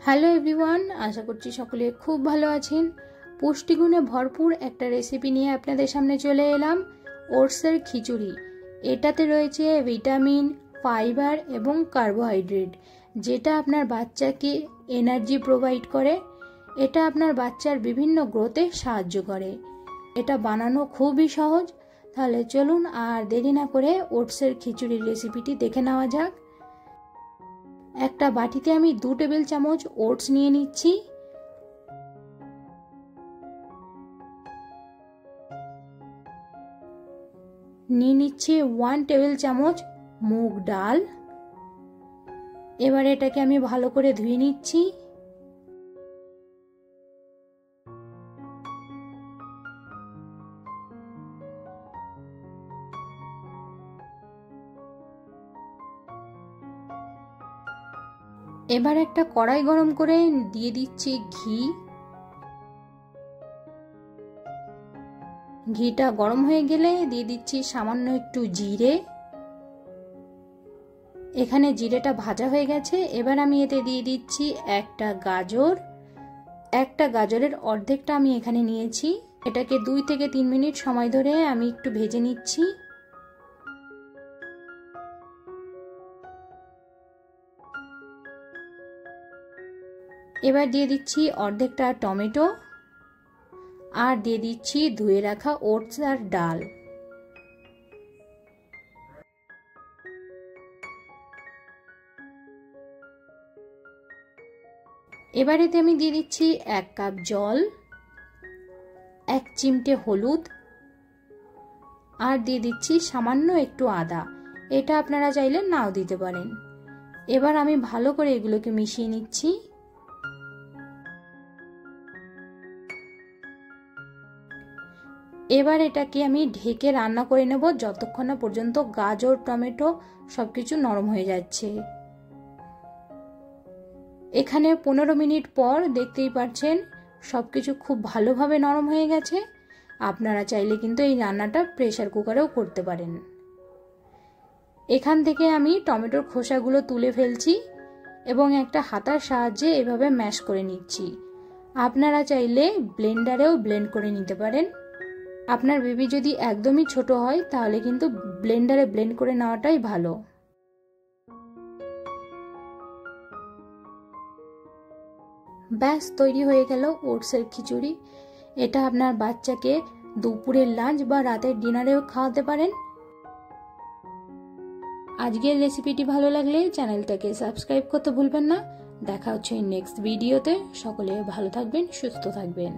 Hello everyone, আশা করছি সকলে খুব ভালো আছেন। পুষ্টিগুণে ভরপুর একটা রেসিপি নিয়ে আপনাদের সামনে চলে এলাম, ওটসের খিচুড়ি। এটাতে রয়েছে ভিটামিন, ফাইবার এবং কার্বোহাইড্রেট, যেটা আপনার বাচ্চাকে এনার্জি প্রোভাইড করে। এটা আপনার বাচ্চার বিভিন্ন গ্রোথে সাহায্য করে। এটা বানানো খুবই সহজ। তাহলে চলুন আর দেরি না করে ওটসের খিচুড়ির রেসিপিটি দেখে নেওয়া যাক। একটা বাটিতে আমি 2 টেবিল চামচ ওটস নিয়ে নিচ্ছি। নিয়ে নিচ্ছি 1 টেবিল চামচ মুগ ডাল। এবার এটাকে আমি ভালো করে ধুয়ে নিচ্ছি। এবার একটা কড়াই গরম করে দিয়ে দিচ্ছি ঘি। ঘিটা গরম হয়ে গেলে দিয়ে দিচ্ছি সামান্য একটু জিরে। এখানে জিরেটা ভাজা হয়ে গেছে। এবার আমি এতে দিয়ে দিচ্ছি একটা গাজর। একটা গাজরের অর্ধেকটা আমি এখানে নিয়েছি। এটাকে 2 থেকে 3 মিনিট সময় ধরে আমি একটু ভেজে নিচ্ছি। এবার দিয়ে দিচ্ছি অর্ধেকটা টমেটো আর দিয়ে দিচ্ছি ধুয়ে রাখা ওটস আর ডাল। এবার এতে আমি দিয়ে দিচ্ছি 1 কাপ জল, 1 চিমটে হলুদ আর দিয়ে দিচ্ছি সামান্য একটু আদা। এটা আপনারা চাইলে নাও দিতে পারেন। এবার আমি ভালো করে এগুলোকে মিশিয়ে নিচ্ছি। এবার এটাকে আমি ঢেকে রান্না করে নেব যতক্ষণ না পর্যন্ত গাজর, টমেটো সবকিছু নরম হয়ে যাচ্ছে। এখানে 15 মিনিট পর দেখতেই পাচ্ছেন সবকিছু খুব ভালোভাবে নরম হয়ে গেছে। আপনারা চাইলে কিন্তু এই রান্নাটা প্রেসার কুকারেও করতে পারেন। এখান থেকে আমি টমেটোর খোসাগুলো তুলে ফেলছি এবং একটা হাতার সাহায্যে এভাবে ম্যাশ করে নিচ্ছি। আপনারা চাইলে ব্লেন্ডারেও ব্লেন্ড করে নিতে পারেন। আপনার বেবি যদি একদমই ছোট হয় তাহলে কিন্তু ব্লেন্ডারে ব্লেন্ড করে নেওয়াটাই ভালো। ব্যাস তৈরি হয়ে গেল ওটসের খিচুড়ি। এটা আপনার বাচ্চাকে দুপুরের লাঞ্চ বা রাতের ডিনারেও খাওয়াতে পারেন। আজকের রেসিপিটি ভালো লাগলে চ্যানেলটাকে সাবস্ক্রাইব করতে ভুলবেন না। দেখা হচ্ছে নেক্সট ভিডিওতে। সকলে ভালো থাকবেন, সুস্থ থাকবেন।